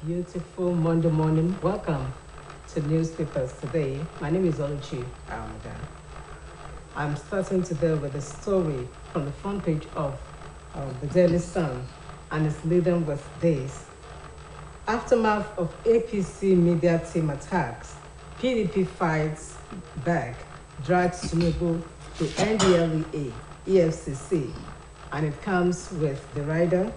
beautiful Monday morning. Welcome to Newspapers Today. My name is Oluchi Aramada. I'm starting today with a story from the front page of the Daily Sun, and it's leading with this. Aftermath of APC media team attacks, PDP fights back, drags Tinubu to NDLEA, EFCC, and it comes with the rider.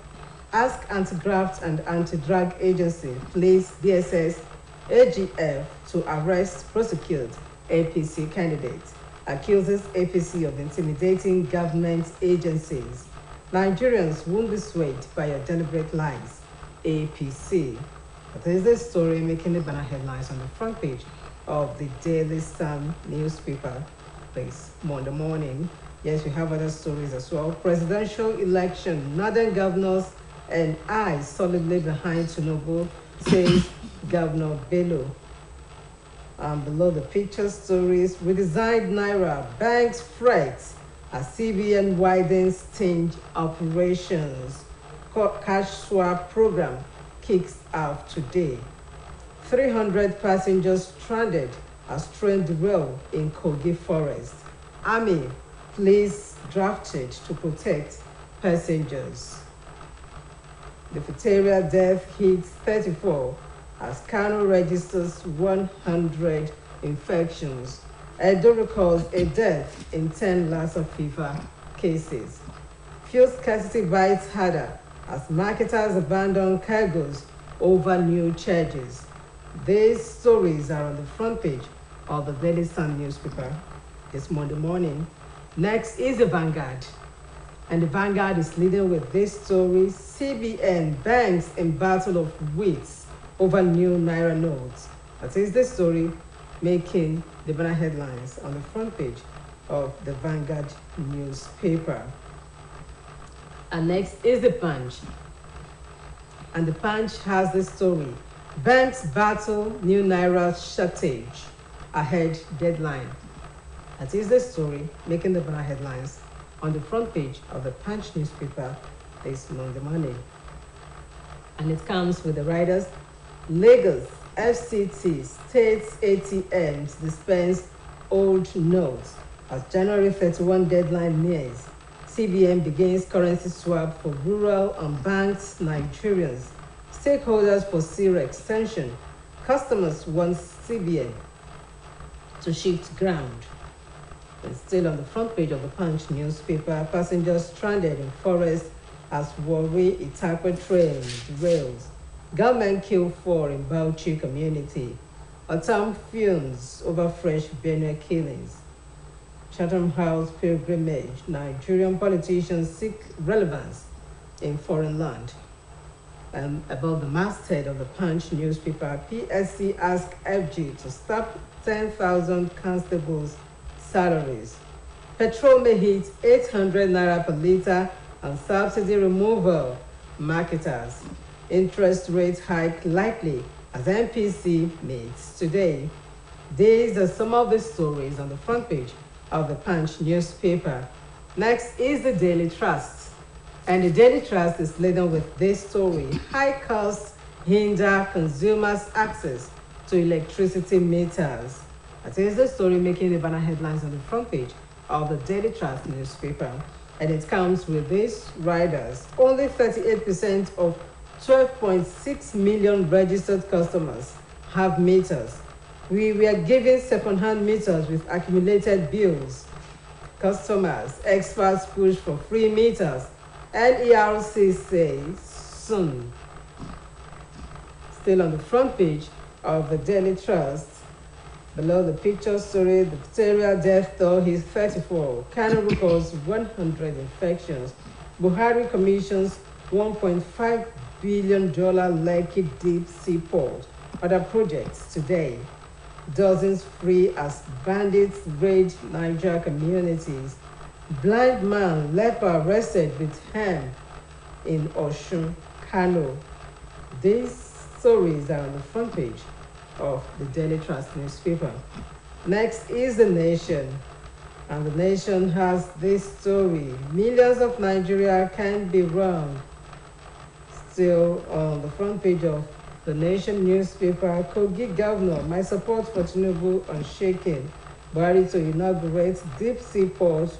Ask Anti-Graft and Anti-Drug Agency please DSS AGF to arrest, prosecute APC candidates. Accuses APC of intimidating government agencies. Nigerians won't be swayed by your deliberate lies. APC. But there's this story making the banner headlines on the front page of the Daily Sun newspaper this Monday morning. Yes, we have other stories as well. Presidential election, Northern governors and I solidly behind Tinubu, says Governor Bello. Below the picture stories, redesigned Naira, banks fret as CBN widens stingy operations. Cash swap program kicks off today. 300 passengers stranded as train derail in Kogi Forest. Army police drafted to protect passengers. Diphtheria death hits 34 as Kano registers 100 infections. Edo records a death in 10 Lassa fever cases. Fuel scarcity bites harder as marketers abandon cargoes over new charges. These stories are on the front page of the Daily Sun newspaper this Monday morning. Next is the Vanguard. And the Vanguard is leading with this story. CBN banks in battle of wits over new Naira notes. That is the story making the banner headlines on the front page of the Vanguard newspaper. And next is the Punch. And the Punch has this story. Banks battle new Naira shortage ahead deadline. That is the story making the banner headlines on the front page of the Punch newspaper this Monday morning. And it comes with the riders. Lagos FCT states ATMs dispense old notes as January 31 deadline nears. CBN begins currency swap for rural and banked Nigerians. Stakeholders foresee extension. Customers want CBN to shift ground. And still on the front page of the Punch newspaper, passengers stranded in forest as Warri Itakwe train derails. Gunmen kill 4 in Bauchi community. Autumn fumes over fresh Benue killings. Chatham House pilgrimage. Nigerian politicians seek relevance in foreign land. And above the masthead of the Punch newspaper, PSC asks FG to stop 10,000 constables' salaries. Petrol may hit 800 naira per litre and subsidy removal. Marketers. Interest rate hike likely as MPC meets today. These are some of the stories on the front page of the Punch newspaper. Next is the Daily Trust. And the Daily Trust is leading with this story. High costs hinder consumers' access to electricity meters. That is the story making the banner headlines on the front page of the Daily Trust newspaper. And it comes with these riders. Only 38% of 12.6 million registered customers have meters. We were given second-hand meters with accumulated bills. Customers, experts push for free meters. NERC says soon. Still on the front page of the Daily Trust. Below the picture story, the diphtheria death toll is 34. Kano records 100 infections. Buhari commissions $1.5 billion Lekki deep sea port. Other projects today. Dozens free as bandits raid Niger communities. Blind man leper arrested with hand in Osun, Kano. These stories are on the front page of the Daily Trust newspaper. Next is The Nation. And The Nation has this story. Millions of Nigeria can't be wrong. Still on the front page of The Nation newspaper, Kogi Governor, my support for Tinubu unshaken. Buhari to inaugurate deep sea port,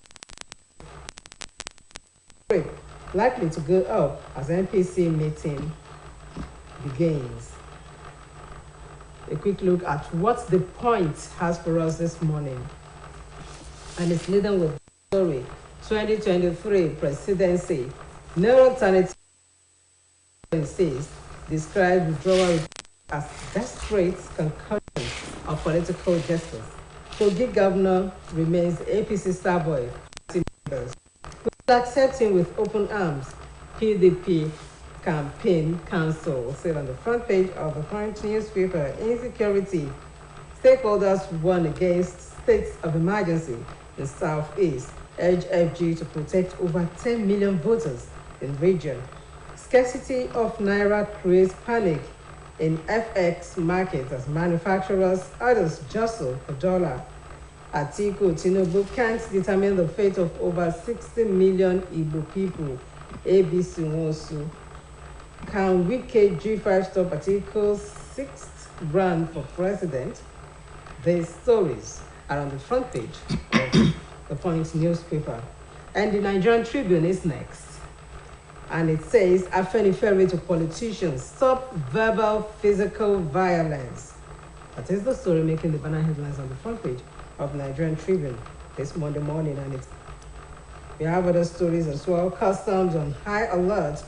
likely to go up as NPC meeting begins. A quick look at what the point has for us this morning. And it's leading with the story 2023 presidency. No alternative described withdrawal as desperate concussion of political justice. Kogi governor remains APC starboy. Members will accept him with open arms. PDP campaign council said on the front page of the Punch newspaper. Insecurity. Stakeholders warn against states of emergency in Southeast. Urge FG to protect over 10 million voters in region. Scarcity of Naira creates panic in FX market as manufacturers, others jostle for dollar. Atiku Tinubu can't determine the fate of over 60 million Igbo people. ABC Nwosu. Can Wike G5 stop Atiku's sixth run for president? These stories are on the front page of the Punch newspaper. And the Nigerian Tribune is next. And it says, Afenifere to politicians, stop verbal physical violence. That is the story making the banner headlines on the front page of Nigerian Tribune this Monday morning. And we have other stories as well. Customs on high alert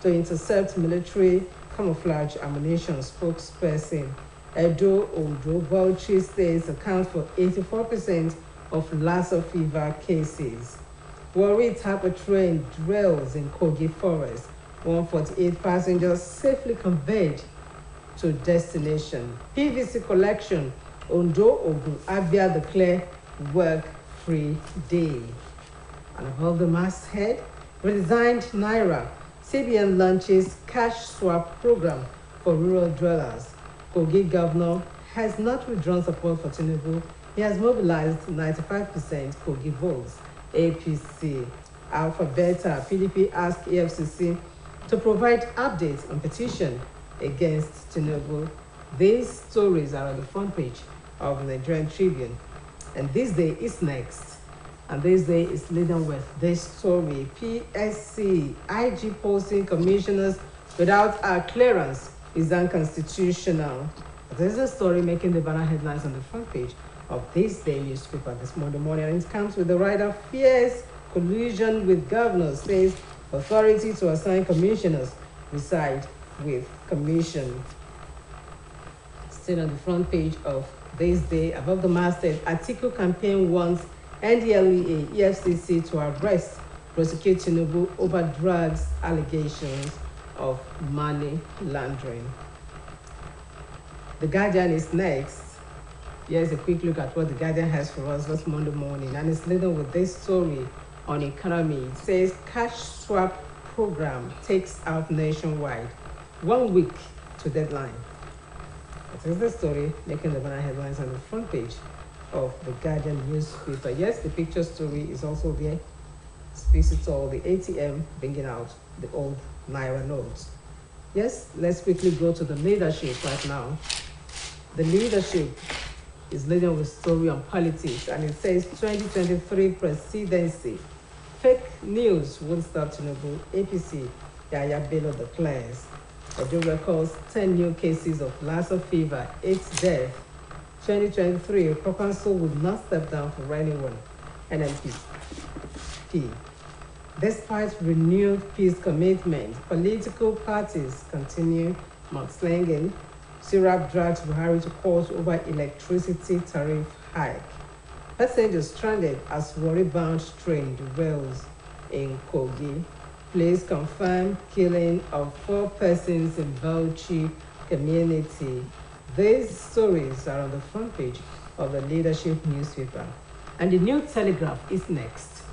to intercept military camouflage ammunition. Spokesperson Edo Odo Bauchi states account for 84% of Lassa fever cases. Warri Tapa train drills in Kogi Forest. 148 passengers safely conveyed to destination. PVC collection. Ondo Ogun Abia declare work-free day. And above the masthead, redesigned Naira. CBN launches cash swap program for rural dwellers. Kogi governor has not withdrawn support for Tinubu. He has mobilized 95% Kogi votes. APC. Alpha Beta. PDP asked EFCC to provide updates on petition against Tinubu. These stories are on the front page of the Nigerian Tribune. And this day is next. And this day is leading with this story. PSC. IG posting commissioners without our clearance is unconstitutional. This is a story making the banner headlines on the front page of this day newspaper this Monday morning. And it comes with the writer, fierce collusion with governors, says authority to assign commissioners reside with commission. Still on the front page of this day, above the masthead, Atiku campaign wants NDLEA, EFCC to arrest, prosecute Tinubu over drugs allegations of money laundering. The Guardian is next. Here's a quick look at what the Guardian has for us this Monday morning, and it's leading with this story on economy. It says cash swap program takes out nationwide. 1 week to deadline. That is the story making the banner headlines on the front page of the Guardian newspaper. Yes, the picture story is also there. Speaks it all, the ATM bringing out the old Naira notes. Yes, let's quickly go to the leadership right now. The leadership is leading with story on politics, and it says 2023 presidency. Fake news won't stop Tinubu. APC, Yaya Bello declares. Edo records 10 new cases of Lassa fever, 8 deaths. 2023, Council would not step down for anyone. NNPP. Despite renewed peace commitment, political parties continue mudslinging. Syrup drags Buhari to court over electricity tariff hike. Passengers stranded as worry-bound train derails in Kogi. Police confirm killing of 4 persons in Bauchi community. These stories are on the front page of the leadership newspaper. And the New Telegraph is next.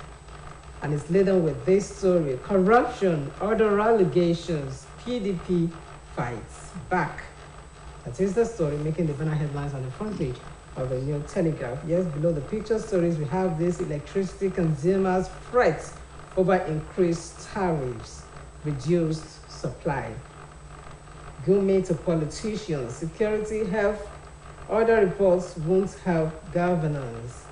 And it's leading with this story. Corruption, other allegations, PDP fights back. That is the story making the banner headlines on the front page of the New Telegraph. Yes, below the picture stories, we have this electricity consumers fret over increased tariffs, reduced supply. Gumi to politicians. Security, health, other reports won't help governance.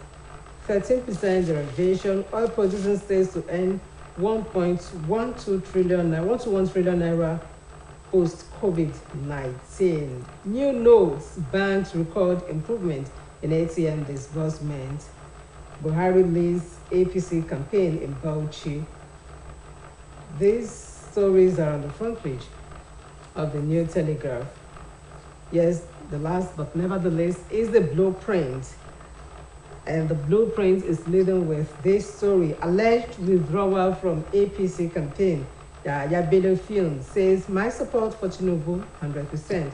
13% derivation. Oil producing states to earn 1.12 trillion naira, 1 trillion naira post COVID-19. New notes, banks record improvement in ATM disbursement. Buhari leads APC campaign in Bauchi. These stories are on the front page of the New Telegraph. Yes, the last but nevertheless is the blueprint. And the blueprint is leading with this story. Alleged withdrawal from APC campaign. Yaya Bello Film says, my support for Tinubu, 100%.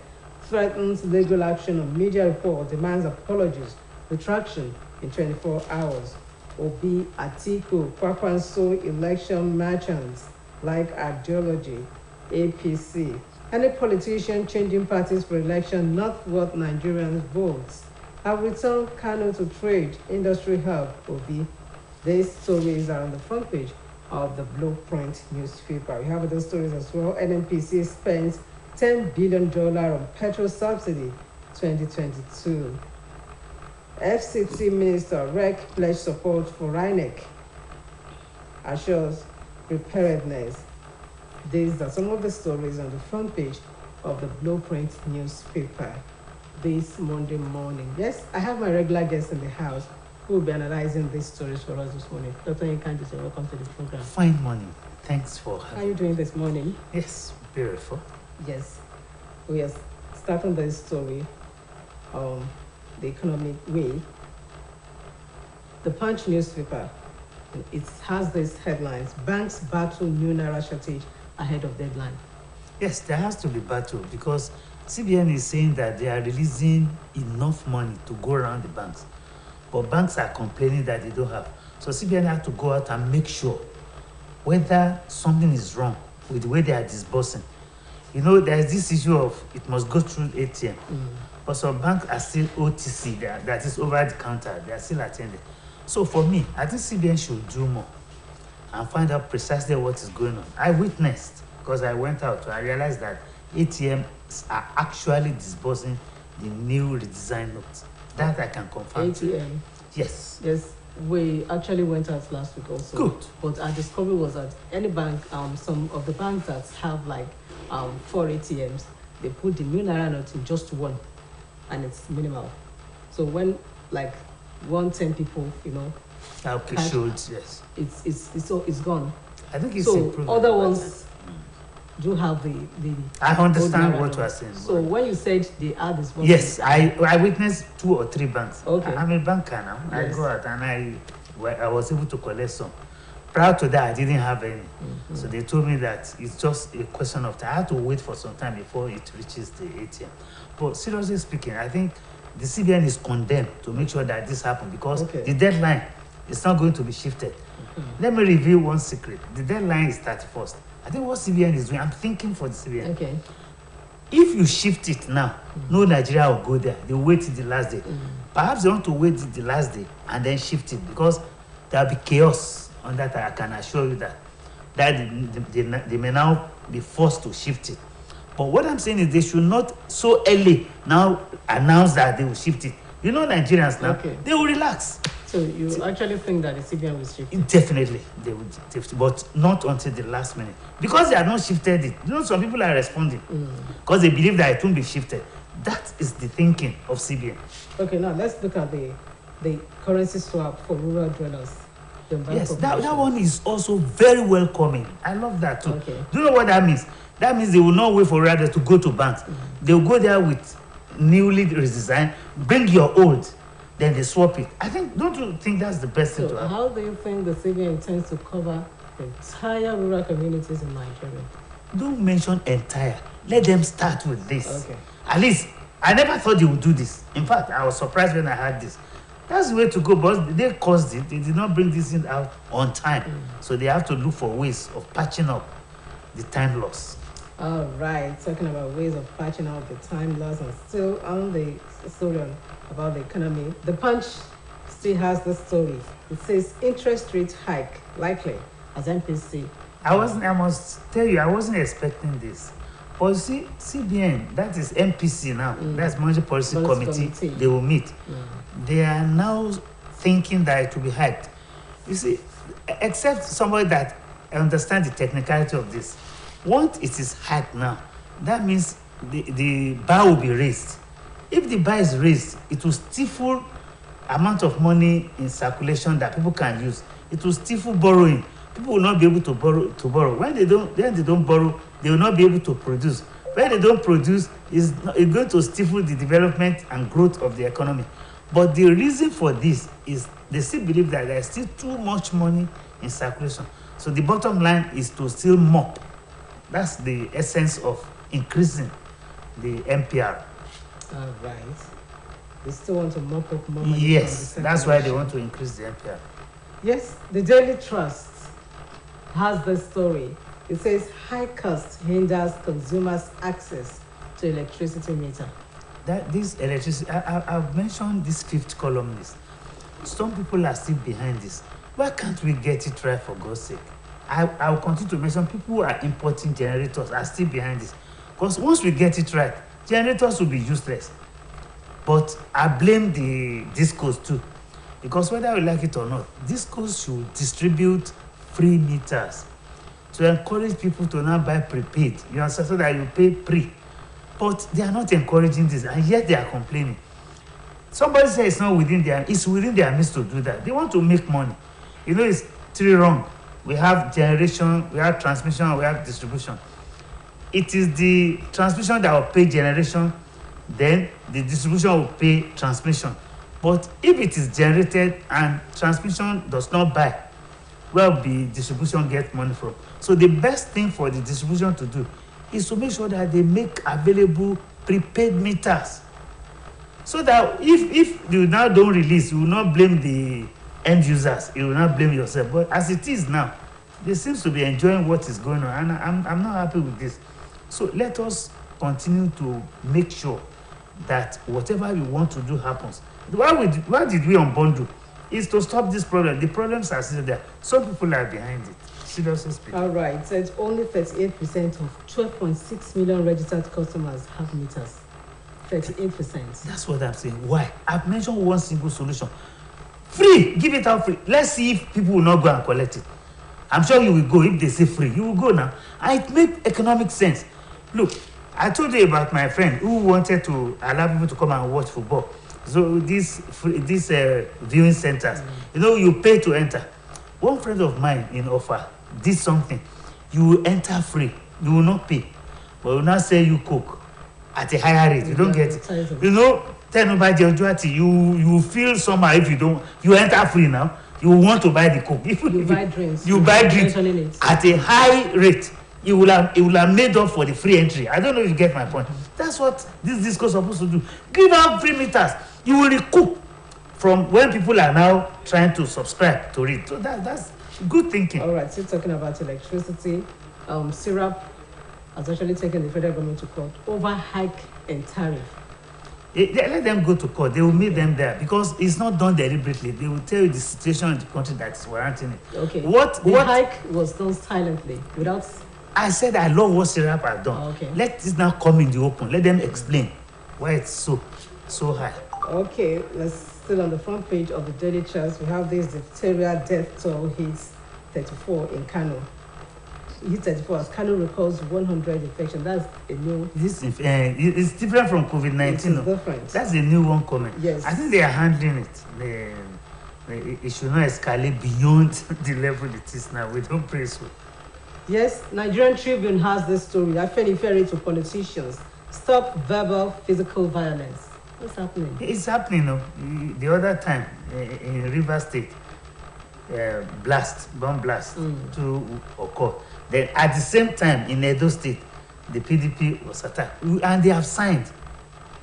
Threatens legal action on media report, demands apologies, retraction in 24 hours. Obi Atiku, Kwakwanso election merchants like ideology, APC. Any politician changing parties for election not worth Nigerians' votes. Have returned Kano to trade, industry hub, Obi. These stories are on the front page of the Blueprint newspaper. We have other stories as well. NNPC spends $10 billion on petrol subsidy 2022. FCT Minister Rec pledged support for INEC, assures preparedness. These are some of the stories on the front page of the Blueprint newspaper this Monday morning. Yes, I have my regular guest in the house who will be analyzing these stories for us this morning. Dr. Nkanji, welcome to the program. Fine morning. Thanks for having me. How are you doing this morning? Yes, beautiful. Yes, we are starting the story the economic way. The Punch newspaper, it has these headlines: banks battle new naira shortage ahead of deadline. Yes, there has to be battle because CBN is saying that they are releasing enough money to go around the banks, but banks are complaining that they don't have. So CBN has to go out and make sure whether something is wrong with the way they are disbursing. You know, there is this issue of it must go through ATM, but some banks are still OTC, that is over the counter. They are still attending. So for me, I think CBN should do more and find out precisely what is going on. I witnessed, because I went out, I realized that ATMs are actually disbursing the new redesigned notes. That I can confirm. ATM? Yes. Yes, we actually went out last week also. Good. But our discovery was that any bank, some of the banks that have like 4 ATMs, they put the new naira note in just one, and it's minimal. So when like 110 people, you know, Okay, cash, should, yes. it's gone. I think it's So improving. other ones do have the I understand old what naira you are note. saying. So when you said they add this one, Yes, I witnessed 2 or 3 banks. Okay. I'm a banker now. Yes. I go out and I was able to collect some. Prior to that, I didn't have any. So they told me that it's just a question of time. I had to wait for some time before it reaches the ATM. But seriously speaking, I think the CBN is condemned to make sure that this happens because the deadline is not going to be shifted. Let me reveal one secret. The deadline is 31st. I think what CBN is doing, I'm thinking for the CBN. Okay. If you shift it now, no Nigeria will go there. They wait till the last day. Perhaps they want to wait till the last day and then shift it because there will be chaos on that. I can assure you that they may now be forced to shift it. But what I'm saying is they should not so early now announce that they will shift it. You know, Nigerians now, they will relax. So you actually think that the CBN will shift it? Definitely, they will shift, but not until the last minute. Because they have not shifted it. You know, some people are responding because they believe that it won't be shifted. That is the thinking of CBN. Okay, now let's look at the currency swap for rural dwellers. Yes, that one is also very welcoming. I love that too. Okay. Do you know what that means? That means they will not wait for rather to go to banks. They will go there with newly redesigned, bring your old, then they swap it. I think, don't you think that's the best thing to have? How do you think the CBN intends to cover the entire rural communities in Nigeria? Don't mention entire. Let them start with this. Okay. At least, I never thought they would do this. In fact, I was surprised when I heard this. That's the way to go, but they caused it. They did not bring this in out on time. So they have to look for ways of patching up the time loss. All right, talking about ways of patching out the time loss and still on the story about the economy. The Punch still has the story. It says interest rate hike likely as MPC. I must tell you, I wasn't expecting this. But you see, CBN, that is MPC now, that's Monetary Policy Committee, they will meet. They are now thinking that it will be hiked. You see, except somebody that understands the technicality of this, once it is hiked now, that means the bar will be raised. If the bar is raised, it will stifle amount of money in circulation that people can use. It will stifle borrowing. People will not be able to borrow. When they don't borrow, they will not be able to produce. When they don't produce, it's going to stifle the development and growth of the economy. But the reason for this is they still believe that there is still too much money in circulation. So the bottom line is to still mop. That's the essence of increasing the MPR. All right. They still want to mop up more money. Yes, that's why they want to increase the MPR. Yes, the Daily Trust has this story. It says high cost hinders consumers' access to electricity meter. That this electricity, I've mentioned this fifth columnist. Some people are still behind this. Why can't we get it right, for God's sake? I will continue to mention people who are importing generators are still behind this. Because once we get it right, generators will be useless. But I blame the discos too. Because whether we like it or not, discos should distribute free meters to encourage people to now buy prepaid. You understand? So that you pay pre. But they are not encouraging this, and yet they are complaining. Somebody says it's within their means to do that. They want to make money. You know, it's three wrong. We have generation, we have transmission, we have distribution. It is the transmission that will pay generation, then the distribution will pay transmission. But if it is generated and transmission does not buy, well, the distribution gets money from. So the best thing for the distribution to do is to make sure that they make available prepaid meters. So that if you now don't release, you will not blame the end users, you will not blame yourself. But as it is now, they seem to be enjoying what is going on, and I'm not happy with this. So let us continue to make sure that whatever we want to do happens. Why did we unbundle? Is to stop this problem. The problems are still there. Some people are behind it. Seriously speaking. All right. So it's only 38% of 12.6 million registered customers have meters. 38%. That's what I'm saying. Why? I've mentioned one single solution. Free. Give it out free. Let's see if people will not go and collect it. I'm sure you will go. If they say free, you will go now. And it makes economic sense. Look, I told you about my friend who wanted to allow people to come and watch football. So these viewing centers, you know, you pay to enter. One friend of mine in Offa did something. You will enter free. You will not pay. But will not sell you Coke at a higher rate. You don't get it. You know, tell nobody you feel somehow if you enter free now. You want to buy the Coke. You buy drinks. You buy drinks at a high rate. It will have made up for the free entry. I don't know if you get my point. That's what this disco is supposed to do. Give out free meters. You will recoup from when people are now trying to subscribe to it. So that's good thinking. All right, still talking about electricity. Syrup has actually taken the federal government to court over hike in tariff. Let them go to court. They will meet them there because it's not done deliberately. They will tell you the situation in the country that is warranting it. Okay. The hike was done silently without. I said I love what Syrup has done. Okay. Let this now come in the open. Let them explain why it's so high. Okay, let's still on the front page of the Daily Trust. We have this diphtheria death toll hits 34 in Kano. Hit 34 as Kano records 100 infection. That's a new. It's different from COVID-19. It is different. That's a new one coming. Yes. I think they are handling it. It should not escalate beyond the level it is now. We don't pray so. Yes, Nigerian Tribune has this story. I feel inferior to politicians. Stop verbal, physical violence. What's happening? It's happening. The other time in Rivers State, bomb blast to occur. Then at the same time in Edo State, the PDP was attacked, and they have signed.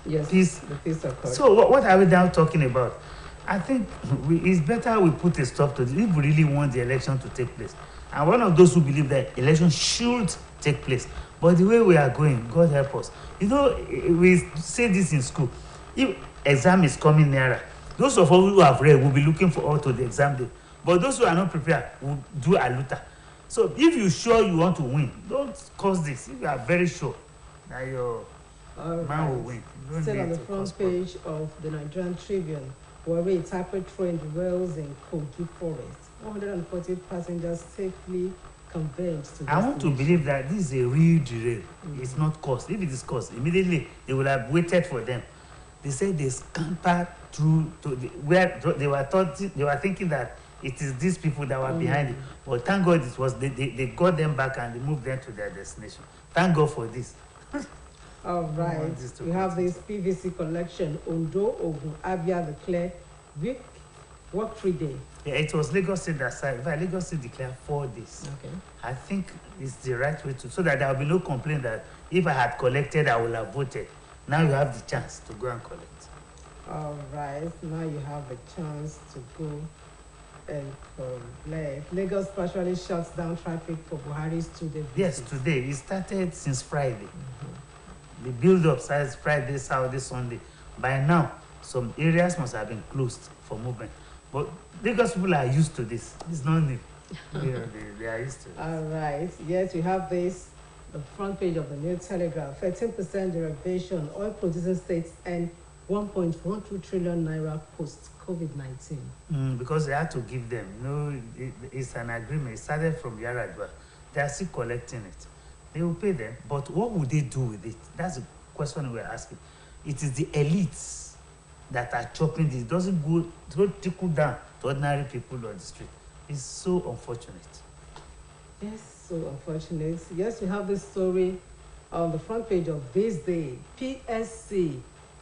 Yes, peace. The peace accord. So what are we now talking about? I think it's better we put a stop to this if we really want the election to take place. And one of those who believe that election should take place. But the way we are going, God help us. You know, we say this in school. If exam is coming nearer, those of us who have read will be looking forward to the exam day. But those who are not prepared will do a luta. So if you're sure you want to win, don't cause this. If you are very sure, Now your All man will right. win. You don't Still on need the to front cause problem. page of the Nigerian Tribune, Warri tapir trained wells in Kogi Forest. 140 passengers safely conveyed to I want to destination. believe that this is a real derail. Mm. It's not cost. If it is cost, immediately they would have waited for them. They said they scampered through to where they were thinking that it is these people that were behind it. But thank God it was they got them back and they moved them to their destination. Thank God for this. All right. want this to We have continue. this PVC collection. Ondo, Ogun, Abia declare week work 3 day. Yeah, it was Lagos State that signed. In fact, Lagos State declared 4 days. Okay. I think it's the right way to, so that there will be no complaint that if I had collected, I would have voted. Now you have the chance to go and collect. All right. Now you have a chance to go and collect. Lagos partially shuts down traffic for Buhari's 2-day visit. Yes, today. It started since Friday. The build-up starts Friday, Saturday, Sunday. By now, some areas must have been closed for movement. But Lagos people are used to this. It's not new. They are used to it. All right. Yes, we have this. The front page of the New Telegraph. 13% derivation. Oil producing states and 1.12 trillion naira post COVID-19. Because they had to give them. It's an agreement. It started from Yaradua. They are still collecting it. They will pay them. But what would they do with it? That's the question we're asking. It is the elites that are chopping this. It doesn't go trickle down to ordinary people on the street. It's so unfortunate. Yes, so unfortunate. Yes, we have this story on the front page of this day. PSC,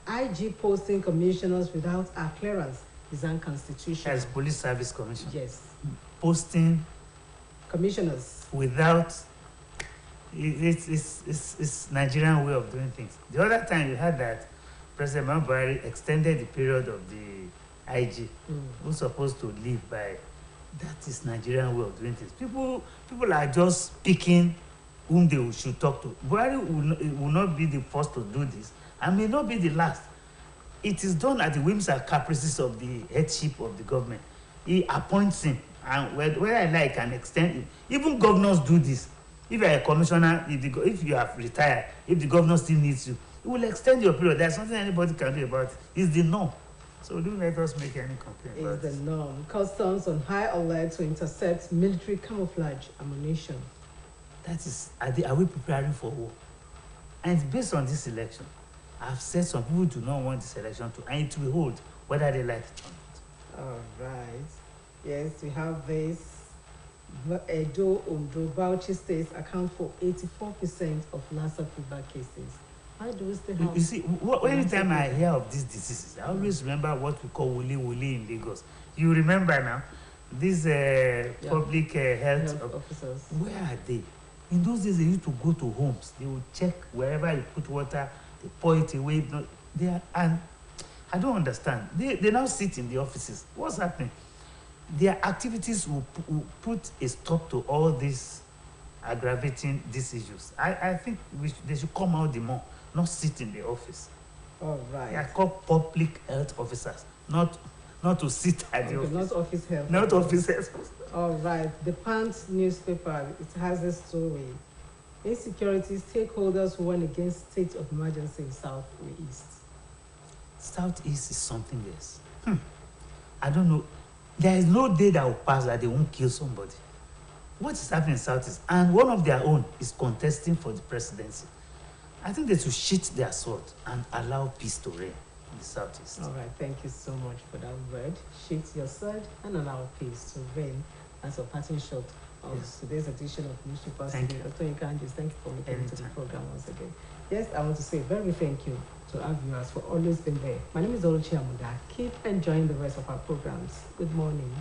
IG posting commissioners without a clearance is unconstitutional. As Police Service Commission. Yes, Posting commissioners. without it's Nigerian way of doing things. The other time you had that President Muhammadu Buhari extended the period of the IG who's supposed to leave by. That is Nigerian way of doing things. People are just picking whom they should talk to. Buhari will not be the first to do this and may not be the last. It is done at the whims and caprices of the headship of the government. He appoints him, and where I like can extend it. Even governors do this. If you are a commissioner, if you have retired, if the governor still needs you, he will extend your period. There's nothing anybody can do about it. It's the norm. So don't let us make any complaint about Is it. the norm. Customs on high alert to intercept military camouflage ammunition. That is, are we preparing for war? And based on this election, I've said some people do not want this election to, and it will hold whether they like it or not. All right. Yes, we have this. Edo, Ondo, Bauchi states account for 84% of Lassa fever cases. Why do we still have? You see, anytime I hear of these diseases, I always remember what we call Wuli Wuli in Lagos. You remember now? These public health officers. Where are they? In those days, they used to go to homes. They would check wherever you put water, they pour it away. And I don't understand. They now sit in the offices. What's happening? Their activities will put a stop to all these aggravating these issues. I think they should come out the more, not sit in the office. All right. They are called public health officers, not to sit at the office. Not office health. Not officers. All right. The Punch newspaper, it has a story. Insecurity stakeholders warn against state of emergency in Southeast. Southeast is something else. I don't know. There is no day that will pass that they won't kill somebody. What is happening in Southeast? And one of their own is contesting for the presidency. I think they should sheath their sword and allow peace to reign in the Southeast. All right, thank you so much for that word. Sheath your sword and allow peace to reign. As a parting shot of today's edition of Newspaper. Thank you. Dr. Nkanji, thank you for making it to the Anytime. program once again. Yes, I want to say a very thank you to our viewers for always being there. My name is Oluchi Amuda. Keep enjoying the rest of our programs. Good morning.